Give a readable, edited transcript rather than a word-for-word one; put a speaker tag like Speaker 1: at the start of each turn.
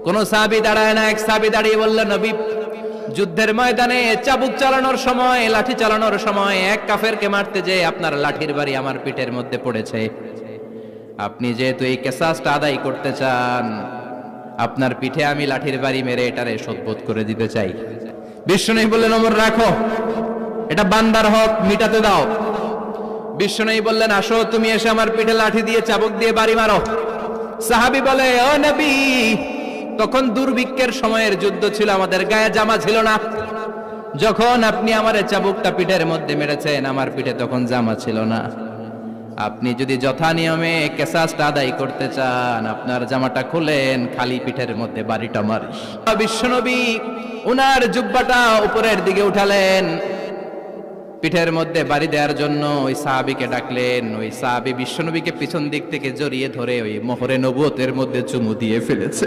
Speaker 1: কোন সাহাবী দাঁড়ায় না, এক সাহাবী দাঁড়িয়ে বললেন, নবী, যুদ্ধের ময়দানে চাবুক চালানোর সময়, লাঠি চালানোর সময় এক কাফেরকে মারতে যে আপনার লাঠির বাড়ি আমার পিঠের মধ্যে পড়েছে। আপনি যেহেতু এই কিসাসটা আদায় করতে চান, আপনার পিঠে আমি লাঠির বাড়ি মেরে এটারে শোধবোধ করে দিতে চাই। বিশ্বনবী বললেন, ওমর রাখো, এটা বান্দার হক, মিটাতে দাও। বিশ্বনবী বললেন, আসো, তুমি এসে আমার পিঠে লাঠি দিয়ে চাবুক দিয়ে বাড়ি মারো। সাহাবী বলে, ও নবী, তখন দুর্ভিক্ষের সময়ের যুদ্ধ ছিল, আমাদের গায়ে জামা ছিল না। যখন আপনি আমার চাবুকটা পিঠের মধ্যে মেরেছেন, আমার পিঠে তখন জামা ছিল না। আপনি যদি যথা নিয়মে কিসাসটা আদায় করতে চান, আপনার জামাটা খুলেন, খালি পিঠের মধ্যে বাড়িটা মারিস। বিশ্বনবী উনার জুব্বাটা উপরের দিকে উঠালেন, পিঠের মধ্যে বাড়ি দেওয়ার জন্য ওই সাহাবীকে ডাকলেন। ওই সাহাবী বিশ্বনবীকে পিছন দিক থেকে জড়িয়ে ধরে ওই মোহরে নবুয়তের মধ্যে চুমু দিয়ে ফেলেছে।